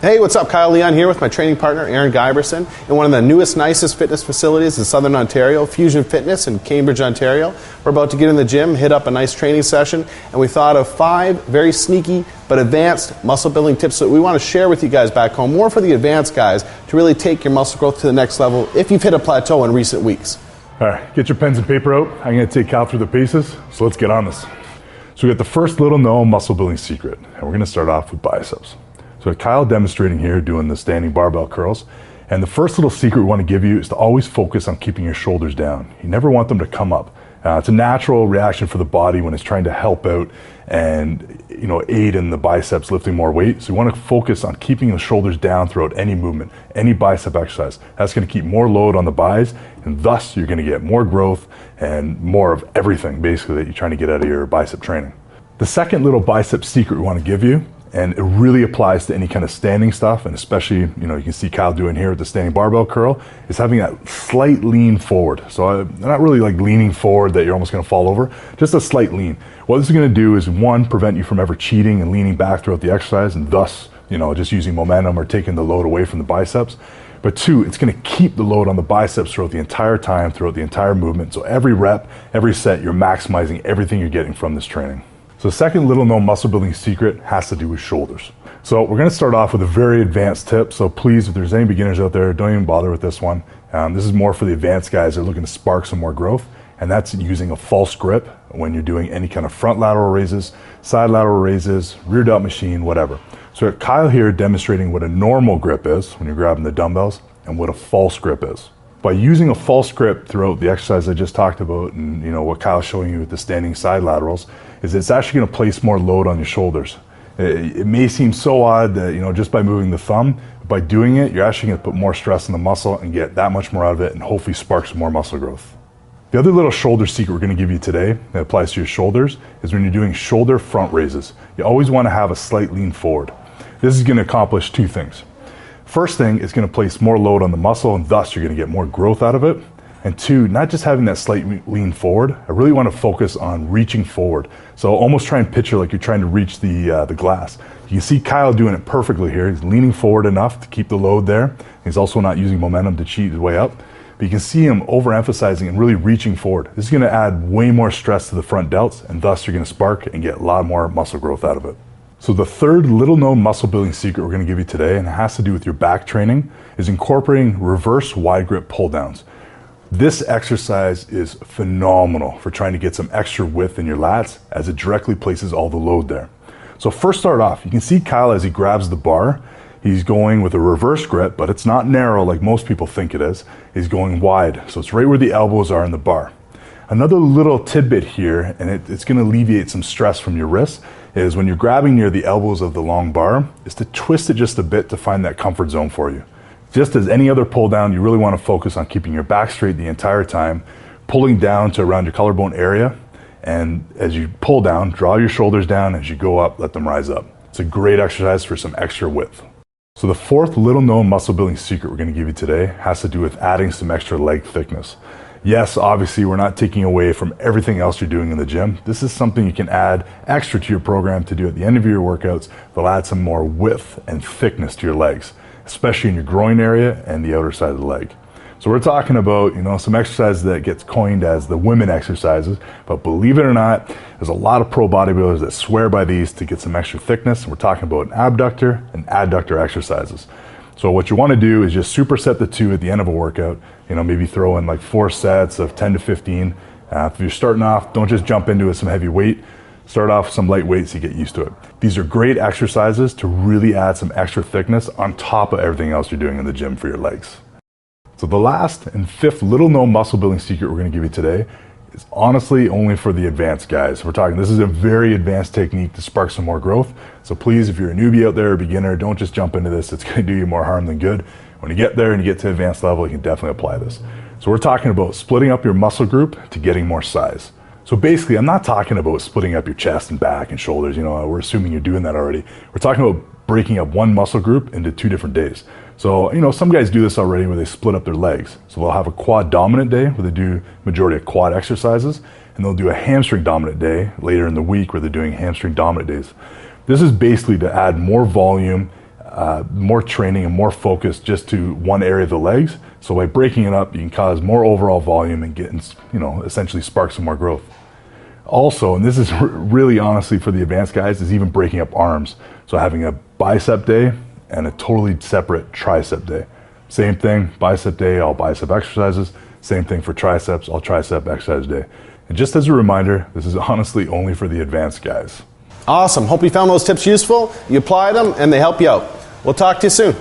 Hey, what's up? Kyle Leon here with my training partner, Aaron Giberson, in one of the newest, nicest fitness facilities in Southern Ontario, Fusion Fitness in Cambridge, Ontario. We're about to get in the gym, hit up a nice training session, and we thought of 5 very sneaky but advanced muscle building tips that we want to share with you guys back home, more for the advanced guys, to really take your muscle growth to the next level if you've hit a plateau in recent weeks. All right, get your pens and paper out. I'm going to take Cal through the paces, so let's get on this. So we got the first little known muscle building secret, and we're going to start off with biceps. So Kyle demonstrating here doing the standing barbell curls. And the first little secret we want to give you is to always focus on keeping your shoulders down. You never want them to come up. It's a natural reaction for the body when it's trying to help out and aid in the biceps lifting more weight. So you want to focus on keeping the shoulders down throughout any movement, any bicep exercise. That's going to keep more load on the bis, and thus you're going to get more growth and more of everything basically that you're trying to get out of your bicep training. The second little bicep secret we want to give you, and it really applies to any kind of standing stuff, and especially, you can see Kyle doing here with the standing barbell curl, is having that slight lean forward. So not really like leaning forward that you're almost going to fall over, just a slight lean. What this is going to do is, one, prevent you from ever cheating and leaning back throughout the exercise, and thus, just using momentum or taking the load away from the biceps. But 2, it's going to keep the load on the biceps throughout the entire time, throughout the entire movement. So every rep, every set, you're maximizing everything you're getting from this training. So the second little known muscle building secret has to do with shoulders. So we're going to start off with a very advanced tip. So please, if there's any beginners out there, don't even bother with this one. This is more for the advanced guys that are looking to spark some more growth. And that's using a false grip when you're doing any kind of front lateral raises, side lateral raises, rear delt machine, whatever. So Kyle here demonstrating what a normal grip is when you're grabbing the dumbbells and what a false grip is. By using a false grip throughout the exercise I just talked about, and what Kyle's showing you with the standing side laterals, is it's actually going to place more load on your shoulders. It may seem so odd that just by moving the thumb, but by doing it, you're actually going to put more stress on the muscle and get that much more out of it, and hopefully spark some more muscle growth. The other little shoulder secret we're going to give you today that applies to your shoulders is when you're doing shoulder front raises. You always want to have a slight lean forward. This is going to accomplish 2 things. First thing, it's going to place more load on the muscle, and thus you're going to get more growth out of it. And 2, not just having that slight lean forward, I really want to focus on reaching forward. So almost try and picture like you're trying to reach the glass. You can see Kyle doing it perfectly here. He's leaning forward enough to keep the load there. He's also not using momentum to cheat his way up. But you can see him overemphasizing and really reaching forward. This is going to add way more stress to the front delts, and thus you're going to spark and get a lot more muscle growth out of it. So the third little known muscle building secret we're going to give you today, and it has to do with your back training, is incorporating reverse wide grip pull downs. This exercise is phenomenal for trying to get some extra width in your lats, as it directly places all the load there. So first start off, you can see Kyle as he grabs the bar, he's going with a reverse grip, but it's not narrow like most people think it is. He's going wide, so it's right where the elbows are in the bar. Another little tidbit here, and it's going to alleviate some stress from your wrists, is when you're grabbing near the elbows of the long bar, is to twist it just a bit to find that comfort zone for you. Just as any other pull down, you really want to focus on keeping your back straight the entire time, pulling down to around your collarbone area, and as you pull down, draw your shoulders down. As you go up, let them rise up. It's a great exercise for some extra width. So the fourth little known muscle building secret we're going to give you today has to do with adding some extra leg thickness. Yes, obviously we're not taking away from everything else you're doing in the gym. This is something you can add extra to your program to do at the end of your workouts. They'll add some more width and thickness to your legs, especially in your groin area and the outer side of the leg. So we're talking about, some exercises that gets coined as the women exercises, but believe it or not, there's a lot of pro bodybuilders that swear by these to get some extra thickness. We're talking about abductor and adductor exercises. So what you want to do is just superset the 2 at the end of a workout. Maybe throw in like 4 sets of 10 to 15. If you're starting off, don't just jump into it with some heavy weight. Start off with some light weights to get used to it. These are great exercises to really add some extra thickness on top of everything else you're doing in the gym for your legs. So the last and 5th little known muscle building secret we're going to give you today is honestly only for the advanced guys. We're talking, this is a very advanced technique to spark some more growth. So please, if you're a newbie out there, a beginner, don't just jump into this. It's going to do you more harm than good. When you get there and you get to advanced level, you can definitely apply this. So we're talking about splitting up your muscle group to getting more size. So basically, I'm not talking about splitting up your chest and back and shoulders. We're assuming you're doing that already. We're talking about breaking up one muscle group into 2 different days. So, some guys do this already where they split up their legs. So they'll have a quad dominant day where they do majority of quad exercises, and they'll do a hamstring dominant day later in the week where they're doing hamstring dominant days. This is basically to add more volume more training and more focus just to one area of the legs. So by breaking it up, you can cause more overall volume and get, essentially spark some more growth. Also, and this is really honestly for the advanced guys, is even breaking up arms. So having a bicep day and a totally separate tricep day. Same thing, bicep day, all bicep exercises. Same thing for triceps, all tricep exercise day. And just as a reminder, this is honestly only for the advanced guys. Awesome. Hope you found those tips useful. You apply them and they help you out. We'll talk to you soon.